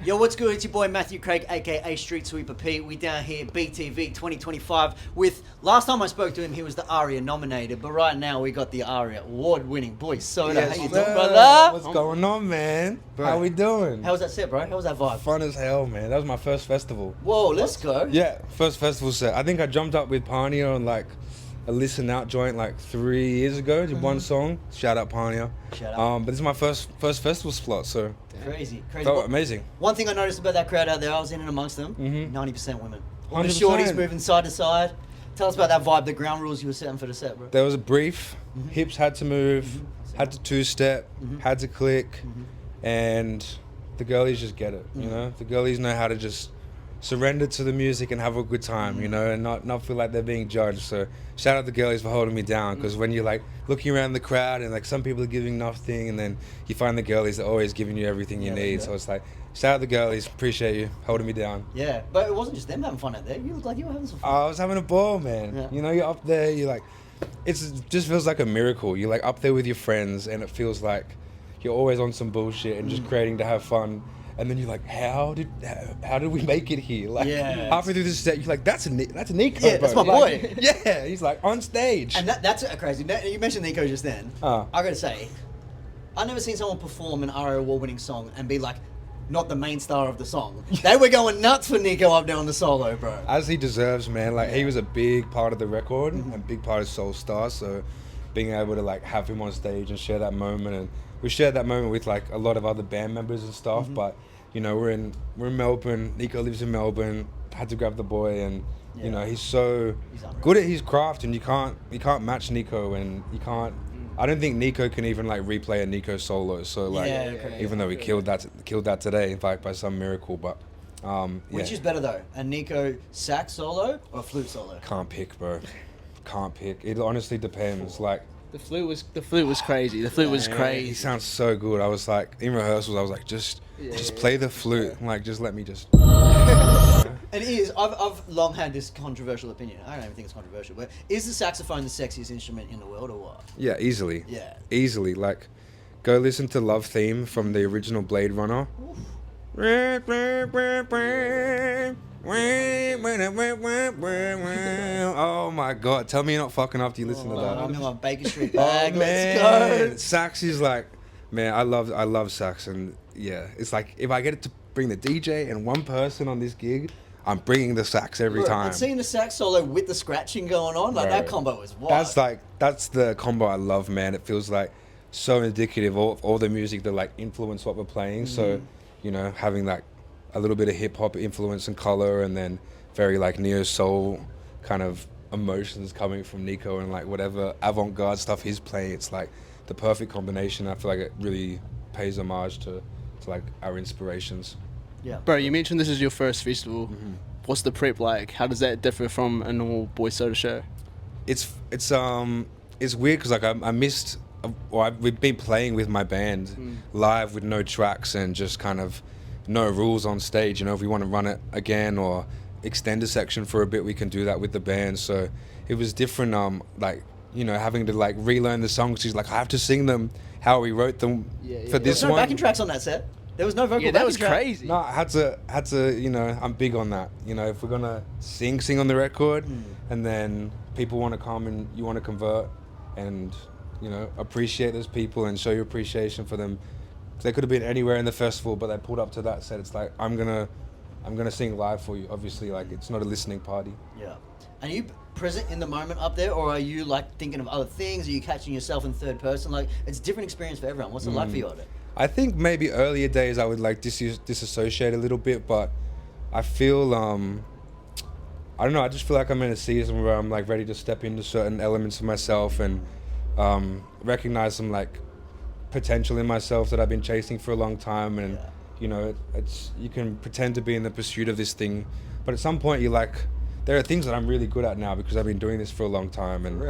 Yo, what's good? It's your boy Matthew Craig, aka Street Sweeper Pete. We down here at BTV 2025 with, last time I spoke to him, he was the ARIA nominated, but right now we got the ARIA award-winning Boy Soda. Yes, How you sir. doing, brother? What's going on, man? Bro. How we doing? How was that set, bro? How was that vibe? Fun as hell, man. That was my first festival. Whoa, let's go. Yeah, first festival set. I think I jumped up with Pania on like a listen out joint like 3 years ago. Did one song. Shout out Pania. Shout out. But this is my first festival slot, so Crazy. felt amazing. One thing I noticed about that crowd out there, I was in and amongst them, Mhm. 90% women. All the 100%. shorties moving side to side. Tell us about that vibe, the ground rules you were setting for the set, bro. There was a brief. Hips had to move. Had to two-step. Had to click. And the girlies just get it, you know? The girlies know how to just surrender to the music and have a good time, you know, and not feel like they're being judged. So shout out the girlies for holding me down, because when you're like looking around the crowd and like some people are giving nothing, and then you find the girlies that are always giving you everything you need. So it's like, shout out the girlies, appreciate you holding me down. Yeah, but it wasn't just them having fun out there. You looked like you were having some fun. I was having a ball, man. Yeah. You know, you're up there, you're like, it just feels like a miracle. You're like up there with your friends, and it feels like you're always on some bullshit and just creating to have fun. And then you're like, how did we make it here? Like halfway through the set, you're like, that's Nico. Yeah, that's my bro. boy. Like, yeah, he's like on stage. And that's crazy. Now, you mentioned Nico just then. I gotta say, I've never seen someone perform an ARIA award-winning song and be like, not the main star of the song. They were going nuts for Nico up there on the solo, bro. As he deserves, man. Like he was a big part of the record and big part of Soul Star. So being able to like have him on stage and share that moment, and we shared that moment with like a lot of other band members and stuff. But you know, we're in Melbourne. Nico lives in Melbourne. Had to grab the boy, and you know, he's so good at his craft, and you can't match Nico, and you can't. I don't think Nico can even like replay a Nico solo. So like, even though we killed that today, in fact, by some miracle, but Which is better though, a Nico sax solo or a flute solo? Can't pick, bro. Can't pick. It honestly depends. Like the flute was crazy. The flute was he crazy. sounds so good. I was like in rehearsals, I was like, just play the flute. Like just let me just. It is. I've long had this controversial opinion. I don't even think it's controversial, but is the saxophone the sexiest instrument in the world or what? Yeah, easily. Yeah. Easily. Like, go listen to Love Theme from the original Blade Runner. Oh my god, tell me you're not fucking up. Do you listen to that? I'm in my Baker Street bag. Oh, Let's man. go. Sax is like, man, I love sax, and yeah, it's like if I get to bring the DJ and one person on this gig, I'm bringing the sax every time. And seeing the sax solo with the scratching going on, like Bro, that combo is wild. That's the combo I love, man. It feels like so indicative of all the music that like influence what we're playing. So, you know, having like a little bit of hip hop influence and color, and then very like neo soul kind of emotions coming from Nico, and like whatever avant-garde stuff he's playing. It's like the perfect combination. I feel like it really pays homage to like our inspirations. Yeah. Bro, you mentioned this is your first festival. What's the prep like? How does that differ from a normal Boy Soda show? It's weird because like I missed. We've been playing with my band live with no tracks and just kind of no rules on stage. You know, if we want to run it again or extend a section for a bit, we can do that with the band. So it was different. Like, you know, having to like relearn the songs. He's like, I have to sing them how we wrote them for this There was no one. backing tracks on that set. There was no vocal Yeah, backing that was track. crazy. No, I had to, you know, I'm big on that. You know, if we're gonna sing on the record, and then people want to come and you want to convert, and you know, appreciate those people and show your appreciation for them. They could have been anywhere in the festival, but they pulled up to that set. It's like I'm gonna sing live for you. Obviously, like it's not a listening party. Yeah. Are you present in the moment up there, or are you like thinking of other things? Are you catching yourself in third person? Like, it's a different experience for everyone. What's it like for you out there? I think maybe earlier days I would like disassociate a little bit, but I feel I don't know. I just feel like I'm in a season where I'm like ready to step into certain elements of myself and recognize some like potential in myself that I've been chasing for a long time. And you know, it's you can pretend to be in the pursuit of this thing, but at some point you're like, there are things that I'm really good at now because I've been doing this for a long time. And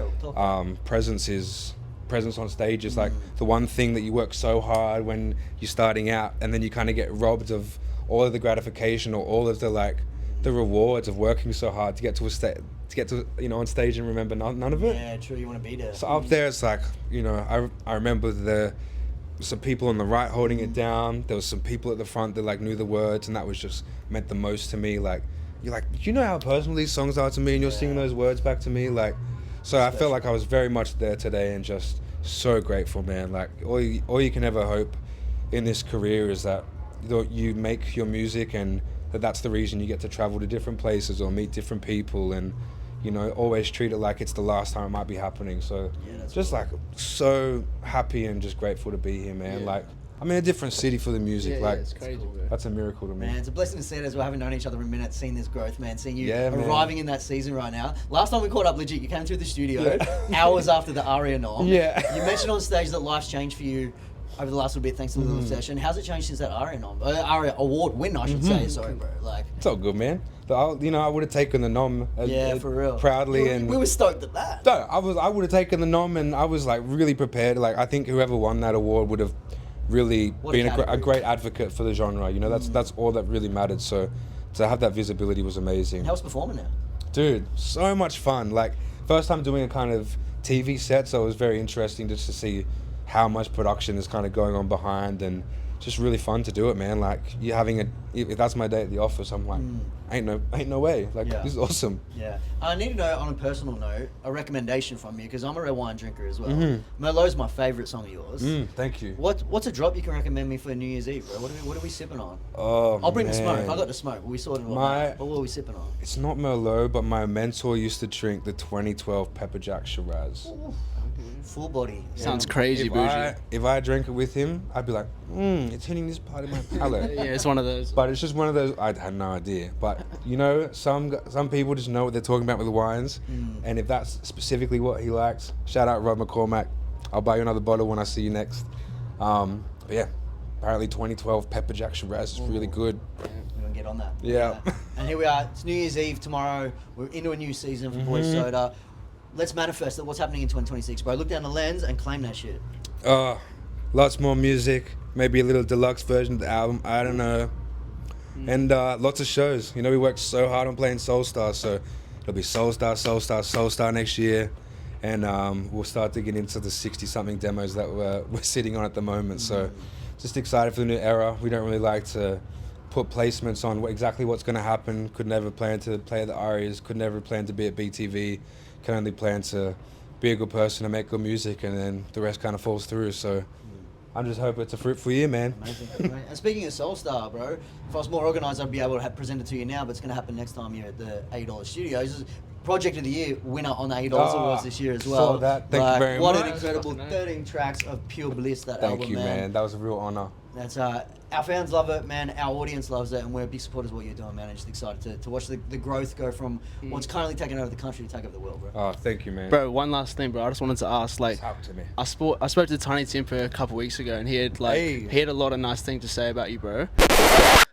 presence on stage is like the one thing that you work so hard when you're starting out, and then you kind of get robbed of all of the gratification or all of the like the rewards of working so hard to get to you know on stage and remember none of it. Yeah, true. You want to be there. So up there, it's like, you know, I remember some people on the right holding it down. There was some people at the front that like knew the words, and that was just meant the most to me. Like, you're like, do you know how personal these songs are to me? And you're singing those words back to me, like. So I felt like I was very much there today, and just so grateful, man. Like, all you can ever hope in this career is that you make your music, and that's the reason you get to travel to different places or meet different people, and you know, always treat it like it's the last time it might be happening. So just like so happy and just grateful to be here, man. Like, I'm in a different city for the music. Like, it's crazy, bro. That's a miracle to me. Man, it's a blessing to see it as we haven't known each other in minutes, seeing this growth, man. Seeing you Yeah, man. arriving in that season right now. Last time we caught up, legit, you came through the studio hours after the ARIA nom. Yeah. You mentioned on stage that life's changed for you over the last little bit thanks to the little session. How's it changed since that ARIA nom? ARIA award win, I should say. Sorry, bro. Like, It's all good, man. You know, I would have taken the nom for real. proudly, and We were stoked at that. no, I would have taken the nom, and I was like really prepared. Like, I think whoever won that award would have really been a great advocate for the genre. You know, that's all that really mattered. So to have that visibility was amazing. How's performing now? Dude, so much fun. Like, first time doing a kind of TV set, so it was very interesting just to see how much production is kind of going on behind, and just really fun to do it, man. Like, you having if that's my day at the office, I'm like, ain't no way. Like, this is awesome. Yeah. I need to know, on a personal note, a recommendation from you, because I'm a red wine drinker as well. Merlot's my favourite song of yours. Thank you. What's a drop you can recommend me for New Year's Eve, bro? What are we sipping on? Oh, I'll bring the man. smoke. I got the smoke. We sorted it all out. But what are we sipping on? It's not Merlot, but my mentor used to drink the 2012 Pepper Jack Shiraz. Full body. Sounds crazy, bougie. If I drank it with him, I'd be like, it's hitting this part of my palate. Yeah, it's one of those. But it's just one of those, I had no idea. But, you know, some people just know what they're talking about with the wines. And if that's specifically what he likes, shout out Rob McCormack. I'll buy you another bottle when I see you next. But yeah, apparently 2012 Pepper Jack Shiraz is really good. We're going to get on that. Yeah. And here we are. It's New Year's Eve tomorrow. We're into a new season for Boys Soda. Let's manifest that what's happening in 2026, bro. Look down the lens and claim that shit. Lots more music, maybe a little deluxe version of the album, I don't know. And lots of shows. You know, we worked so hard on playing Soulstar, so it'll be Soulstar next year. And we'll start digging into the 60-something demos that we're sitting on at the moment. So just excited for the new era. We don't really like to put placements on exactly what's going to happen. Could never plan to play at the Arias, could never plan to be at BTV. Can only plan to be a good person and make good music, and then the rest kind of falls through. So I'm just hoping it's a fruitful year, man. Amazing. And speaking of Soulstar, bro, if I was more organised, I'd be able to present it to you now, but it's going to happen next time you're at the $8 Studios. Project of the Year winner on the $8 Awards this year as well. Saw that. Thank you very what much. An incredible 13 tracks of pure bliss, that album, Thank you, man. That was a real honor. That's our fans love it, man. Our audience loves it, and we're big supporters of what you're doing, man. And just excited to watch the growth go from what's currently taking over the country to take over the world, bro. Oh, thank you, man. Bro, one last thing, bro. I just wanted to ask, like, Talk to me. I spoke to Tiny Timper a couple weeks ago, and he had a lot of nice things to say about you, bro.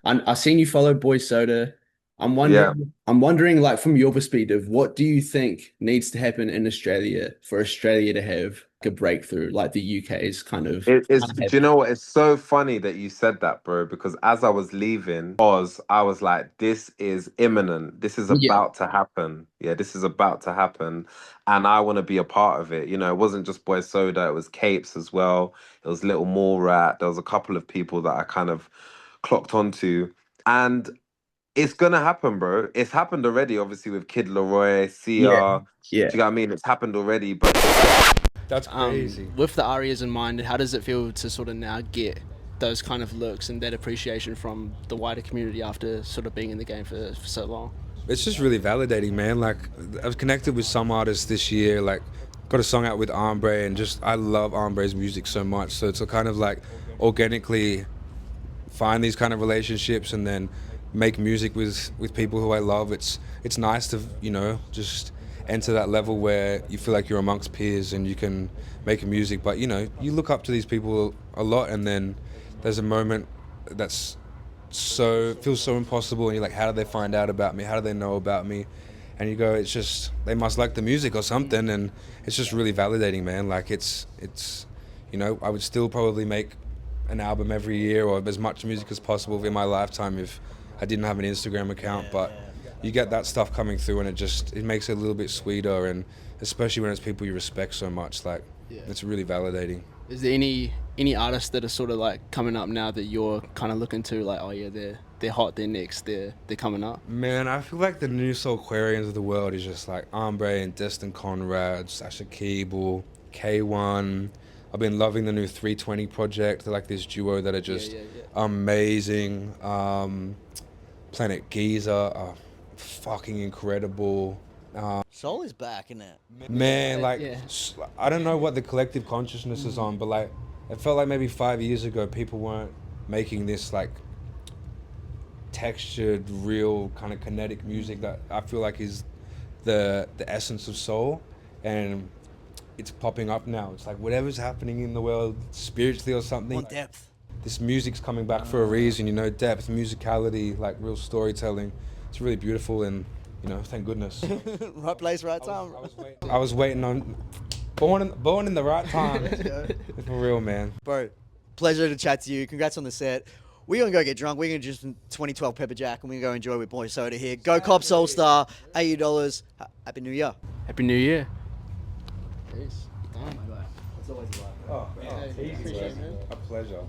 I seen you follow Boys Soda. I'm wondering, like, from your perspective, what do you think needs to happen in Australia for Australia to have a breakthrough, like the UK's kind of? Do you know what? It's so funny that you said that, bro, because as I was leaving Oz, I was like, this is imminent. This is about to happen. Yeah, this is about to happen. And I want to be a part of it. You know, it wasn't just Boys Soda, it was Capes as well. It was Little Mall Rat. There was a couple of people that I kind of clocked onto. And it's gonna happen, bro. It's happened already, obviously, with Kid Laroi, CR. Do you know what I mean? It's happened already, but That's crazy. With the Arias in mind, how does it feel to sort of now get those kind of looks and that appreciation from the wider community after sort of being in the game for so long? It's just really validating, man. Like, I've connected with some artists this year, like, got a song out with Ambre, and just, I love Ambre's music so much. So it's a kind of like organically find these kind of relationships and then make music with people who I love. It's nice to, you know, just enter that level where you feel like you're amongst peers and you can make music. But, you know, you look up to these people a lot, and then there's a moment that's feels so impossible, and you're like, how did they find out about me? How do they know about me? And you go, it's just, they must like the music or something. And it's just really validating, man. Like, it's you know, I would still probably make an album every year or as much music as possible in my lifetime if I didn't have an Instagram account. But you get that stuff coming through, and it makes it a little bit sweeter, and especially when it's people you respect so much, like, it's really validating. Is there any any artists that are sort of like coming up now that you're kind of looking to, like, oh yeah, they're hot, they're next, they're coming up? Man, I feel like the new Soulquarians of the world is just like Ombre and Destin Conrad, Sasha Keeble, K1. I've been loving the new 320 project. They're like this duo that are just amazing. Planet Giza are fucking incredible. Soul is back, isn't it? Man, like, I don't know what the collective consciousness is on, but like, it felt like maybe 5 years ago people weren't making this like textured, real kind of kinetic music that I feel like is the essence of soul, and it's popping up now. It's like whatever's happening in the world spiritually or something. More depth. This music's coming back for a reason, you know, depth, musicality, like real storytelling. It's really beautiful, and you know, thank goodness. Right place, right time. I was waiting on born in the right time. Let's go. For real, man. Bro, pleasure to chat to you. Congrats on the set. We're going to go get drunk. We're going to do some 2012 Pepper Jack, and we're going to go enjoy with Boy Soda here. Go Cop Soulstar, $80. Happy New Year. Happy New Year. Peace. Oh my God. It's always a Oh, easy, a pleasure.